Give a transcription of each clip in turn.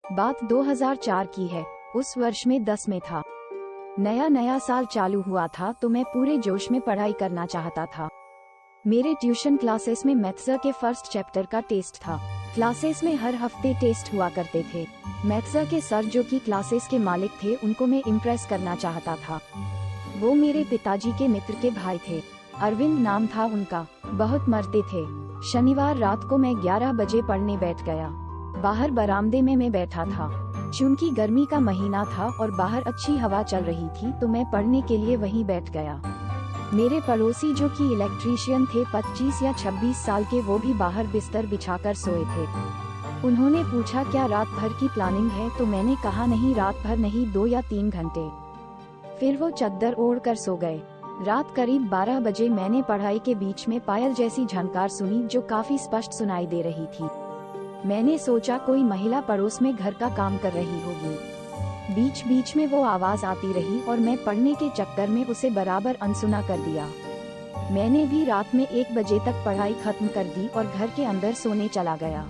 बात 2004 की है। उस वर्ष में 10 में था। नया नया साल चालू हुआ था तो मैं पूरे जोश में पढ़ाई करना चाहता था। मेरे ट्यूशन क्लासेस में मैथ्स के फर्स्ट चैप्टर का टेस्ट था। क्लासेस में हर हफ्ते टेस्ट हुआ करते थे। मैथ्स के सर जो कि क्लासेस के मालिक थे उनको मैं इम्प्रेस करना चाहता था। वो मेरे पिताजी के मित्र के भाई थे। अरविंद नाम था उनका। बहुत मरते थे। शनिवार रात को मैं 11 बजे पढ़ने बैठ गया। बाहर बरामदे में मैं बैठा था। चूंकि गर्मी का महीना था और बाहर अच्छी हवा चल रही थी तो मैं पढ़ने के लिए वहीं बैठ गया। मेरे पड़ोसी जो कि इलेक्ट्रीशियन थे 25 या 26 साल के, वो भी बाहर बिस्तर बिछाकर सोए थे। उन्होंने पूछा क्या रात भर की प्लानिंग है, तो मैंने कहा नहीं, रात भर नहीं, 2 या 3 घंटे। फिर वो चद्दर ओढ़ कर सो गए। रात करीब 12 बजे मैंने पढ़ाई के बीच में पायल जैसी झनकार सुनी जो काफी स्पष्ट सुनाई दे रही थी। मैंने सोचा कोई महिला पड़ोस में घर का काम कर रही होगी। बीच बीच में वो आवाज आती रही और मैं पढ़ने के चक्कर में उसे बराबर अनसुना कर दिया। मैंने भी रात में 1 बजे तक पढ़ाई खत्म कर दी और घर के अंदर सोने चला गया।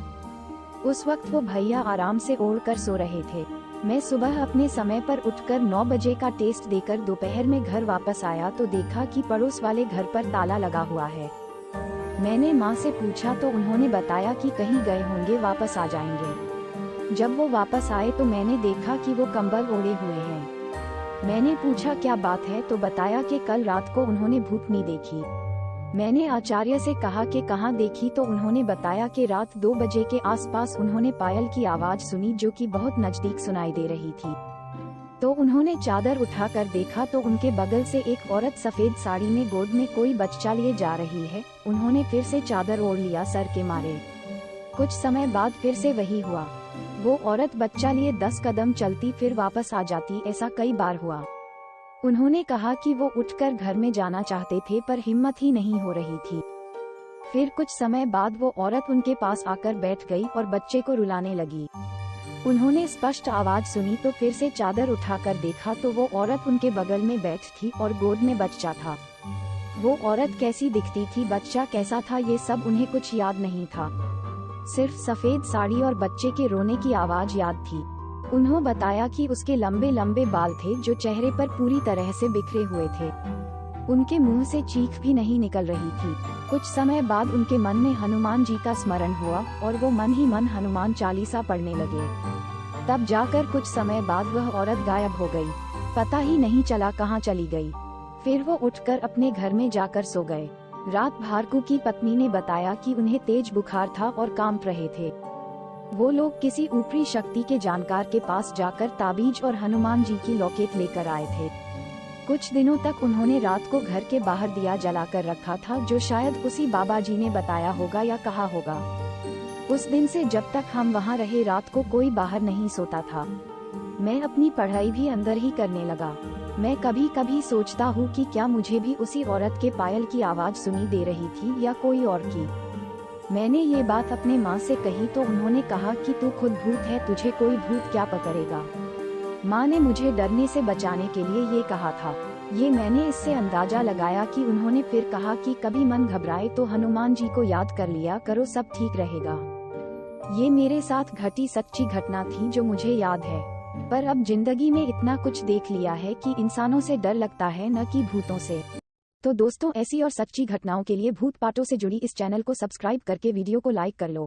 उस वक्त वो भैया आराम से ओढ़ कर सो रहे थे। मैं सुबह अपने समय पर उठकर 9 बजे का टेस्ट देकर दोपहर में घर वापस आया तो देखा कि पड़ोस वाले घर पर ताला लगा हुआ है। मैंने माँ से पूछा तो उन्होंने बताया कि कहीं गए होंगे, वापस आ जाएंगे। जब वो वापस आए तो मैंने देखा कि वो कंबल ओढ़े हुए हैं। मैंने पूछा क्या बात है, तो बताया कि कल रात को उन्होंने भूतनी देखी। मैंने आचार्य से कहा कि कहाँ देखी, तो उन्होंने बताया कि रात 2 बजे के आसपास उन्होंने पायल की आवाज सुनी जो कि बहुत नजदीक सुनाई दे रही थी। तो उन्होंने चादर उठाकर देखा तो उनके बगल से एक औरत सफेद साड़ी में गोद में कोई बच्चा लिए जा रही है। उन्होंने फिर से चादर ओढ़ लिया सर के मारे। कुछ समय बाद फिर से वही हुआ। वो औरत बच्चा लिए 10 कदम चलती फिर वापस आ जाती। ऐसा कई बार हुआ। उन्होंने कहा कि वो उठकर घर में जाना चाहते थे पर हिम्मत ही नहीं हो रही थी। फिर कुछ समय बाद वो औरत उनके पास आकर बैठ गई और बच्चे को रुलाने लगी। उन्होंने स्पष्ट आवाज सुनी तो फिर से चादर उठाकर देखा तो वो औरत उनके बगल में बैठी थी और गोद में बच्चा था। वो औरत कैसी दिखती थी, बच्चा कैसा था, ये सब उन्हें कुछ याद नहीं था। सिर्फ सफेद साड़ी और बच्चे के रोने की आवाज याद थी। उन्होंने बताया कि उसके लंबे लंबे बाल थे जो चेहरे पर पूरी तरह से बिखरे हुए थे। उनके मुंह से चीख भी नहीं निकल रही थी। कुछ समय बाद उनके मन में हनुमान जी का स्मरण हुआ और वो मन ही मन हनुमान चालीसा पढ़ने लगे। तब जाकर कुछ समय बाद वह औरत गायब हो गई। पता ही नहीं चला कहाँ चली गई। फिर वो उठकर अपने घर में जाकर सो गए। रात भारकू की पत्नी ने बताया कि उन्हें तेज बुखार था और कांप रहे थे। वो लोग किसी ऊपरी शक्ति के जानकार के पास जाकर ताबीज और हनुमान जी की लॉकेट लेकर आए थे। कुछ दिनों तक उन्होंने रात को घर के बाहर दिया जलाकर रखा था जो शायद उसी बाबा जी ने बताया होगा या कहा होगा। उस दिन से जब तक हम वहाँ रहे रात को कोई बाहर नहीं सोता था। मैं अपनी पढ़ाई भी अंदर ही करने लगा। मैं कभी कभी सोचता हूँ कि क्या मुझे भी उसी औरत के पायल की आवाज सुनी दे रही थी या कोई और की। मैंने ये बात अपने माँ से कही तो उन्होंने कहा कि तू खुद भूत है, तुझे कोई भूत क्या पकड़ेगा। माँ ने मुझे डरने से बचाने के लिए ये कहा था। ये मैंने इससे अंदाजा लगाया कि उन्होंने फिर कहा कि कभी मन घबराए तो हनुमान जी को याद कर लिया करो, सब ठीक रहेगा। ये मेरे साथ घटी सच्ची घटना थी जो मुझे याद है। पर अब जिंदगी में इतना कुछ देख लिया है कि इंसानों से डर लगता है न कि भूतों से। तो दोस्तों, ऐसी और सच्ची घटनाओं के लिए भूत पाटों से जुड़ी इस चैनल को सब्सक्राइब करके वीडियो को लाइक कर लो।